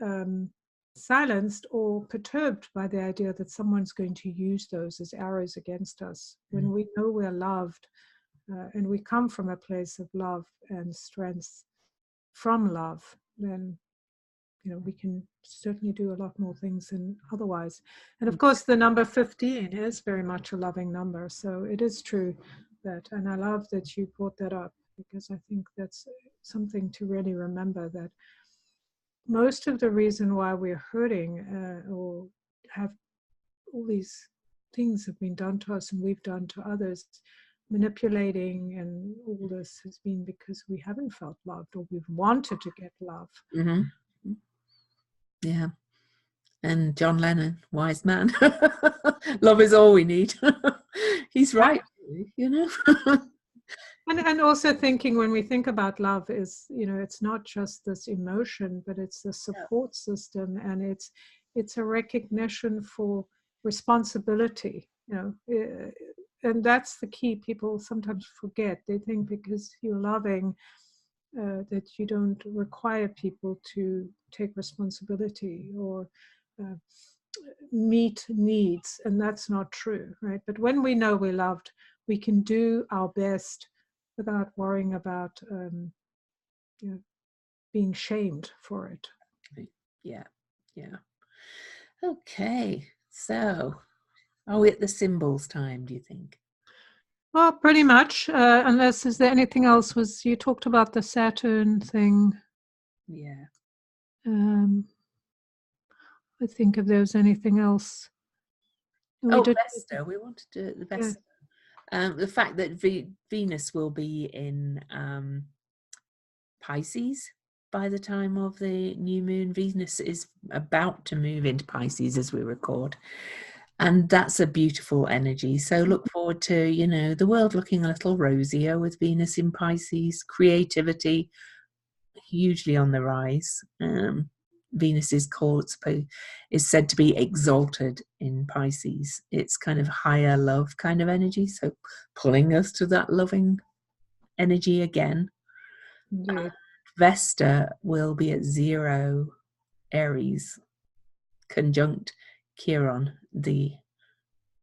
Speaker 2: silenced or perturbed by the idea that someone's going to use those as arrows against us. When we know we're loved and we come from a place of love and strength from love, then we can certainly do a lot more things than otherwise. And of course, the number 15 is very much a loving number. So it is true that, and I love that you brought that up, because I think that's something to really remember, that most of the reason why we're hurting or have all these things have been done to us and we've done to others, manipulating and all this, has been because we haven't felt loved, or we've wanted to get love.
Speaker 1: Yeah. And John Lennon, wise man. Love is all we need. He's right, you know.
Speaker 2: And also thinking, when we think about love, is, it's not just this emotion, but it's the support system, and it's a recognition for responsibility, and that's the key. People sometimes forget. They think because you're loving that you don't require people to take responsibility or meet needs, and that's not true, right? But when we know we're loved, we can do our best without worrying about being shamed for it.
Speaker 1: Yeah. Okay, so are we at the symbols time, do you think?
Speaker 2: Well, pretty much, unless, is there anything else? You talked about the Saturn thing.
Speaker 1: Yeah.
Speaker 2: I think if there's anything else.
Speaker 1: Vesta, we want to do the Vesta.
Speaker 2: Yeah.
Speaker 1: The fact that Venus will be in Pisces by the time of the new moon. Venus is about to move into Pisces as we record. And that's a beautiful energy. So look forward to, the world looking a little rosier with Venus in Pisces. Creativity hugely on the rise. Venus is said to be exalted in Pisces. It's kind of higher love kind of energy. So pulling us to that loving energy again. Vesta will be at 0 Aries, conjunct Chiron, the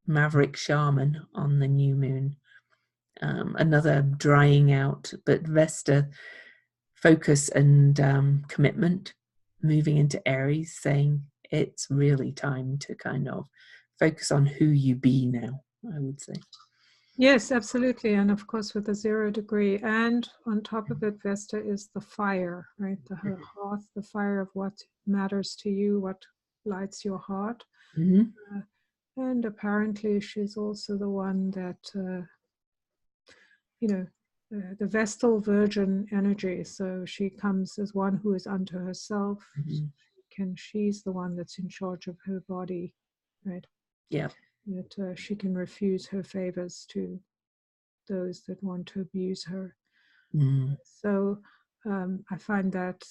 Speaker 1: maverick shaman, on the new moon. Another drying out, but Vesta, focus and commitment, moving into Aries, saying it's really time to kind of focus on who you be now, I would say.
Speaker 2: Yes, absolutely. And of course, with the 0 degree, and on top of it, Vesta is the fire, right? The hearth, the fire of what matters to you, what lights your heart. And apparently she's also the one that, the Vestal Virgin energy. So she comes as one who is unto herself. She's the one that's in charge of her body, right?
Speaker 1: Yeah.
Speaker 2: That she can refuse her favors to those that want to abuse her. So I find that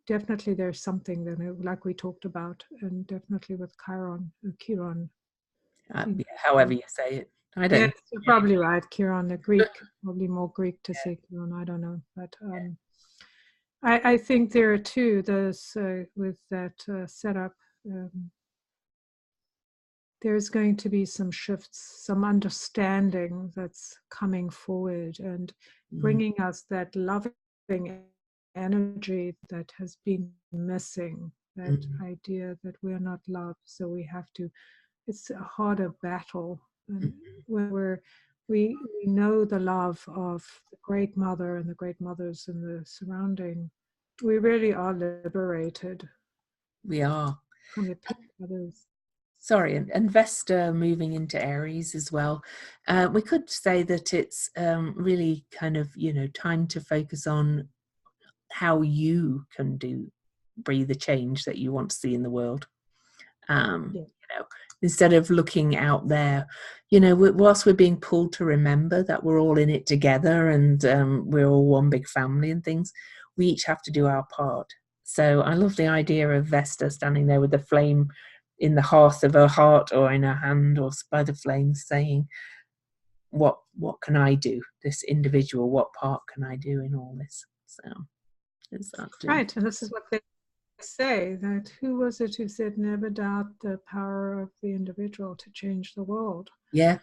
Speaker 2: definitely there's something that, like we talked about, and definitely with Chiron.
Speaker 1: However you say it. I don't.
Speaker 2: Yes, you're probably right. Chiron, the Greek, probably more Greek to say Chiron. I don't know, but I think there are two. Those with that setup. there's going to be some shifts, some understanding that's coming forward and bringing us that loving energy that has been missing, that idea that we're not loved, so we have to, it's a harder battle. And where we know the love of the Great Mother and the Great Mothers in the surrounding, we really are liberated.
Speaker 1: We are.
Speaker 2: From the pain of others.
Speaker 1: Sorry, and Vesta moving into Aries as well. We could say that it's really kind of, time to focus on how you can breathe the change that you want to see in the world. Instead of looking out there, whilst we're being pulled to remember that we're all in it together and we're all one big family and things, we each have to do our part. So I love the idea of Vesta standing there with the flame in the hearth of her heart or in her hand or by the flames, saying, what can I do? This individual, what part can I do in all this? So is that
Speaker 2: right? And this is what they say, that who was it who said never doubt the power of the individual to change the world?
Speaker 1: Yeah.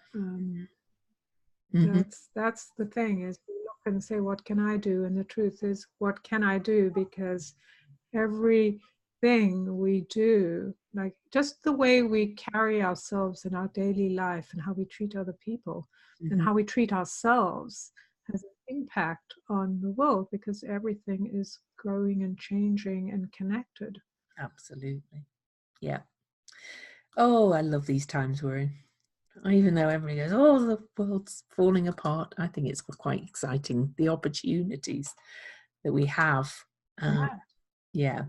Speaker 2: That's the thing, is we look and say, what can I do? And the truth is, what can I do? Because everything we do, like just the way we carry ourselves in our daily life and how we treat other people and how we treat ourselves, has an impact on the world, because everything is growing and changing and connected.
Speaker 1: Absolutely. Yeah. Oh, I love these times we're in. Even though everybody goes, oh, the world's falling apart, I think it's quite exciting, the opportunities that we have. Yeah.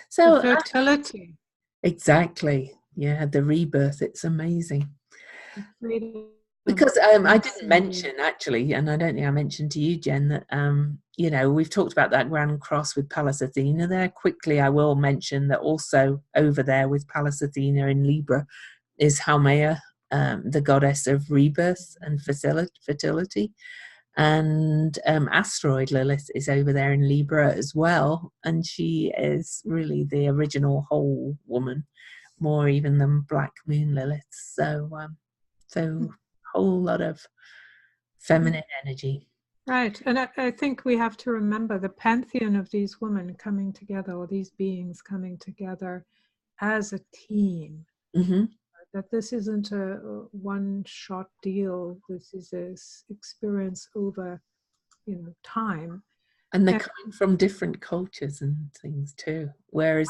Speaker 1: So
Speaker 2: the fertility.
Speaker 1: Exactly. Yeah, the rebirth, it's amazing. Because I didn't mention, actually, and I don't think I mentioned to you, Jen, that we've talked about that Grand Cross with Pallas Athena there. Quickly, I will mention that also over there with Pallas Athena in Libra is Haumea, the goddess of rebirth and fertility. And asteroid Lilith is over there in Libra as well, and she is really the original whole woman, more even than Black Moon Lilith. So whole lot of feminine energy.
Speaker 2: Right. And I think we have to remember the pantheon of these women coming together, or these beings coming together as a team. That this isn't a one-shot deal. This is an experience over, time.
Speaker 1: And they're coming from different cultures and things too. Whereas,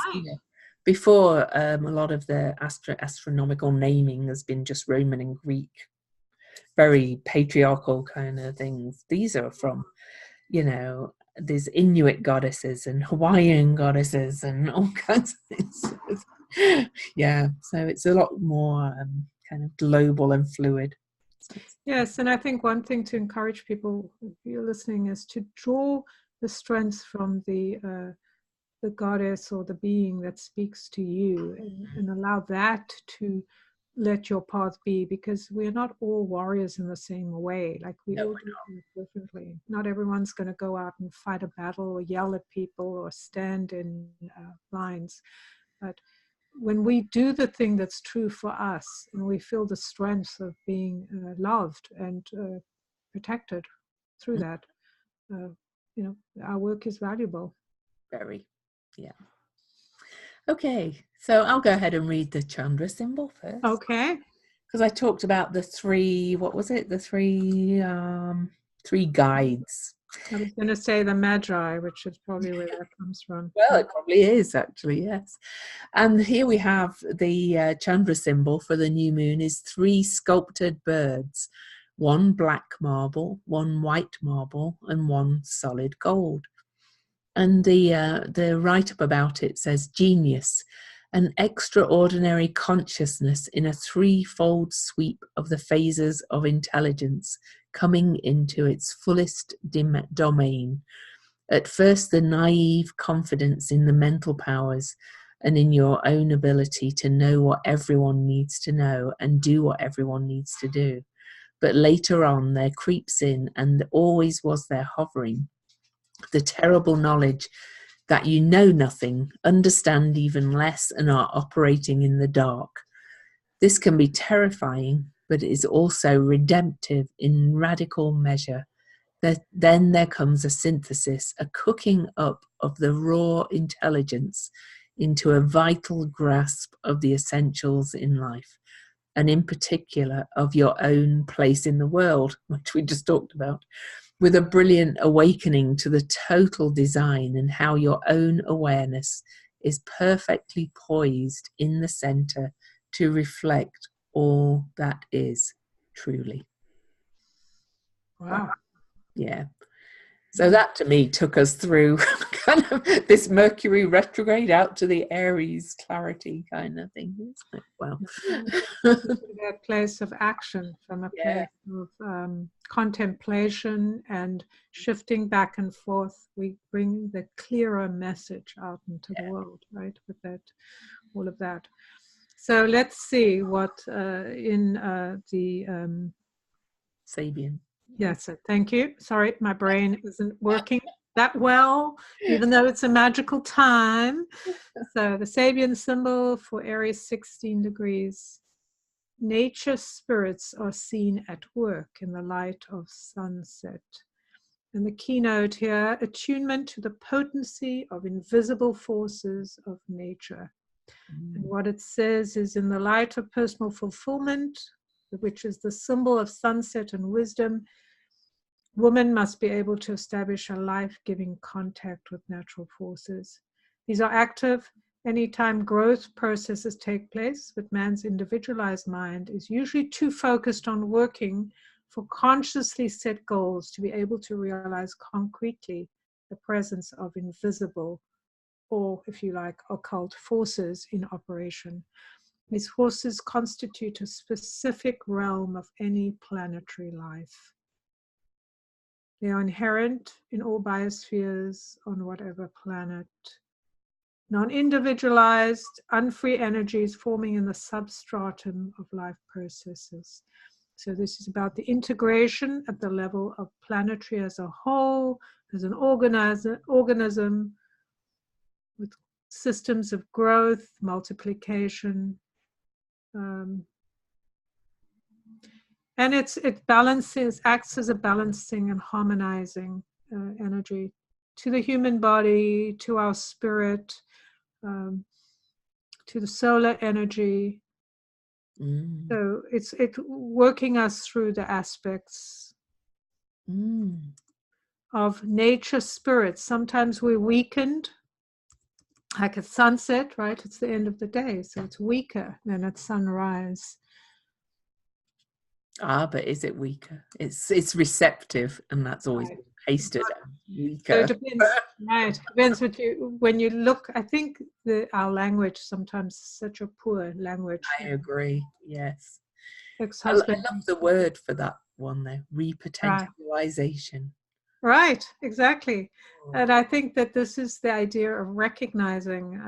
Speaker 1: before, a lot of the astronomical naming has been just Roman and Greek, very patriarchal kind of things. These are from, there's Inuit goddesses and Hawaiian goddesses and all kinds of things. Yeah, so it's a lot more kind of global and fluid.
Speaker 2: Yes, and I think one thing to encourage people, if you're listening, is to draw the strength from the goddess or the being that speaks to you, and allow that to let your path be, because we're not all warriors in the same way. Like we all do things differently. Not everyone's going to go out and fight a battle or yell at people or stand in lines. But when we do the thing that's true for us, and we feel the strength of being loved and protected through that, our work is valuable.
Speaker 1: Very, yeah. Okay, so I'll go ahead and read the Chandra symbol first.
Speaker 2: Okay.
Speaker 1: Because I talked about the three, three guides.
Speaker 2: I was going to say the Magi, which is probably where that comes from.
Speaker 1: Well, it probably is, actually, yes. And here we have the Chandra symbol for the new moon is 3 sculpted birds, 1 black marble, 1 white marble, and 1 solid gold. And the write-up about it says, genius, an extraordinary consciousness in a 3-fold sweep of the phases of intelligence coming into its fullest domain. At first, the naive confidence in the mental powers and in your own ability to know what everyone needs to know and do what everyone needs to do. But later on, there creeps in, and always was there hovering, the terrible knowledge that you know nothing, understand even less, and are operating in the dark. This can be terrifying, but it is also redemptive in radical measure. Then there comes a synthesis, a cooking up of the raw intelligence into a vital grasp of the essentials in life, and in particular of your own place in the world, which we just talked about, with a brilliant awakening to the total design and how your own awareness is perfectly poised in the center to reflect all that is truly.
Speaker 2: Wow.
Speaker 1: Yeah. So that to me took us through kind of this Mercury retrograde out to the Aries clarity kind of thing. Wow.
Speaker 2: That place of action, from a
Speaker 1: Yeah.
Speaker 2: place of contemplation and shifting back and forth, we bring the clearer message out into the world, right? With that, all of that. So let's see what in the
Speaker 1: Sabian.
Speaker 2: yes, thank you. Sorry, my brain isn't working that well, even though it's a magical time. So the Sabian symbol for Aries 16 degrees. Nature spirits are seen at work in the light of sunset. And the keynote here, attunement to the potency of invisible forces of nature. And what it says is, in the light of personal fulfillment, which is the symbol of sunset and wisdom, woman must be able to establish a life-giving contact with natural forces. These are active anytime growth processes take place, but man's individualized mind is usually too focused on working for consciously set goals to be able to realize concretely the presence of invisible, or if you like, occult forces in operation. These forces constitute a specific realm of any planetary life. They are inherent in all biospheres on whatever planet. Non-individualized, unfree energies forming in the substratum of life processes. So this is about the integration at the level of planetary as a whole, as an organism with systems of growth, multiplication, and it balances, acts as a balancing and harmonizing energy to the human body, to our spirit, to the solar energy. So it's working us through the aspects of nature spirits. Sometimes we're weakened, like at sunset, right? It's the end of the day, so it's weaker than at sunrise.
Speaker 1: But is it weaker? It's receptive, and that's always
Speaker 2: Right.
Speaker 1: pasted weaker.
Speaker 2: So it depends, right? Depends when you look. I think our language sometimes is such a poor language.
Speaker 1: I agree. Yes. I
Speaker 2: Ex-husband.
Speaker 1: love the word for that one though. Repotentialization.
Speaker 2: Right. Exactly. And I think that this is the idea of recognizing.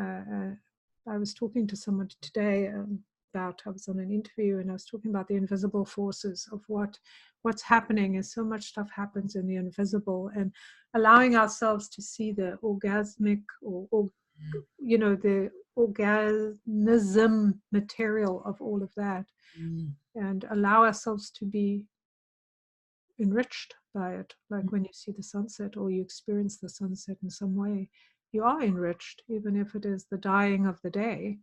Speaker 2: I was talking to someone today about. I was on an interview, and I was talking about the invisible forces of what's happening. Is so much stuff happens in the invisible, and allowing ourselves to see the orgasmic or the organism material of all of that, and allow ourselves to be enriched by it. Like when you see the sunset or you experience the sunset in some way, you are enriched, even if it is the dying of the day.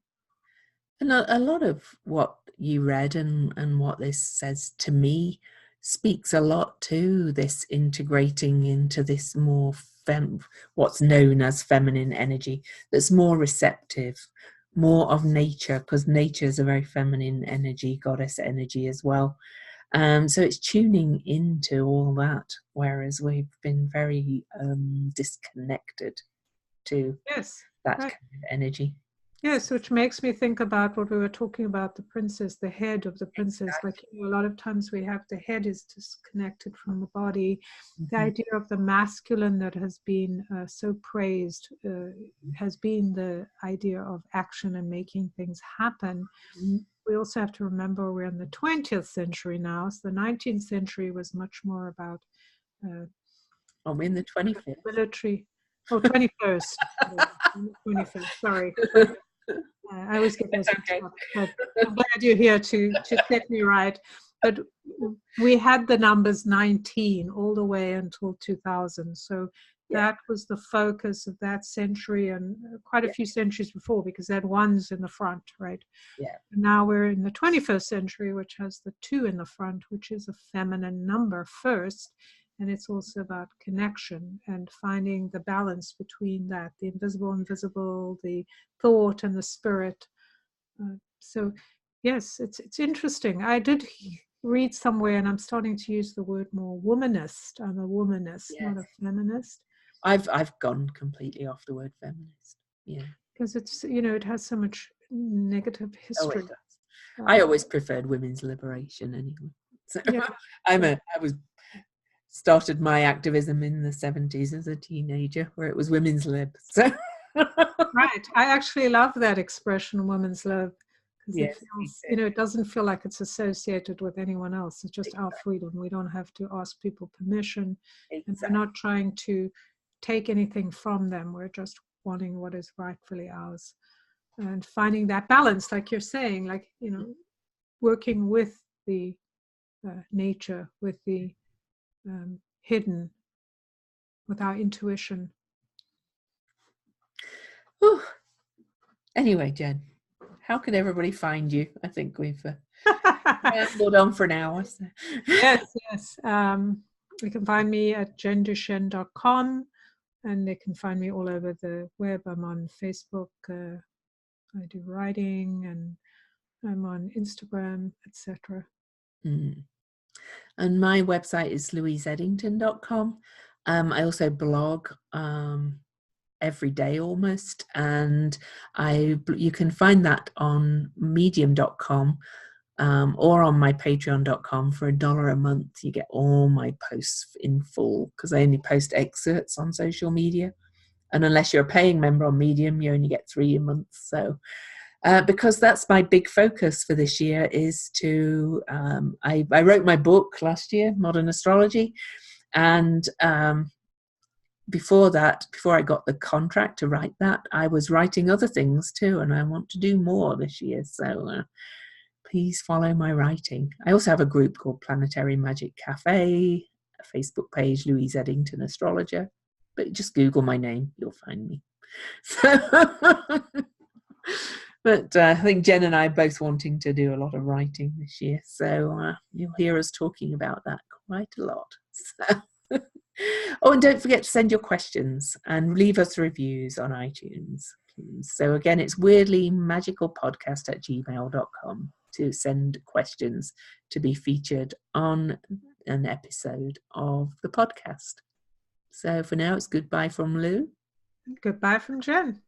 Speaker 1: And a lot of what you read and what this says to me speaks a lot to this integrating into this more what's known as feminine energy, that's more receptive, more of nature, because nature is a very feminine energy, goddess energy as well. So it's tuning into all that, whereas we've been very disconnected to that kind of energy.
Speaker 2: Yes, which makes me think about what we were talking about, the princess, the head of the princess. Like, a lot of times we have the head is disconnected from the body. The idea of the masculine that has been so praised has been the idea of action and making things happen. We also have to remember we're in the 20th century now. So the 19th century was much more about
Speaker 1: we're in the 25th.
Speaker 2: military. Oh, 21st. 21st, sorry. I always get those mixed
Speaker 1: Okay.
Speaker 2: up, but I'm glad you're here to set me right. But we had the numbers 19 all the way until 2000. So that was the focus of that century and quite a few centuries before, because that one's in the front, right?
Speaker 1: Yeah.
Speaker 2: And now we're in the 21st century, which has the 2 in the front, which is a feminine number first. And it's also about connection and finding the balance between that, the invisible and visible, the thought and the spirit. So yes, it's interesting. I did read somewhere, and I'm starting to use the word more, womanist. I'm a womanist, not a feminist.
Speaker 1: I've gone completely off the word feminist. Yeah.
Speaker 2: Because it's, it has so much negative history.
Speaker 1: Oh, it does. I always preferred women's liberation anyway. So I started my activism in the 70s as a teenager, where it was women's lib. So
Speaker 2: right. I actually love that expression, women's lib, because it feels, it doesn't feel like it's associated with anyone else. It's just our freedom. We don't have to ask people permission. And we're not trying to take anything from them. We're just wanting what is rightfully ours. And finding that balance, like you're saying, like, working with the nature, with the hidden, with our intuition.
Speaker 1: Whew. Anyway, Jen, how can everybody find you? I think we've rambled on for an hour. So.
Speaker 2: Yes. You can find me at jenduchenne.com, and they can find me all over the web. I'm on Facebook. I do writing, and I'm on Instagram, etc.
Speaker 1: And my website is louiseeddington.com. I also blog every day almost, and you can find that on medium.com or on my patreon.com. For $1 a month you get all my posts in full, because I only post excerpts on social media, and unless you're a paying member on Medium, you only get 3 a month. So because that's my big focus for this year, is to I wrote my book last year, Modern Astrology, and before I got the contract to write that, I was writing other things too, and I want to do more this year. So please follow my writing. I also have a group called Planetary Magic Cafe, a Facebook page, Louise Eddington Astrologer, but just Google my name, you'll find me. But I think Jen and I are both wanting to do a lot of writing this year, so you'll hear us talking about that quite a lot. So. Oh, and don't forget to send your questions and leave us reviews on iTunes, please. So again, it's weirdlymagicalpodcast@gmail.com to send questions to be featured on an episode of the podcast. So for now, it's goodbye from Lou.
Speaker 2: Goodbye from Jen.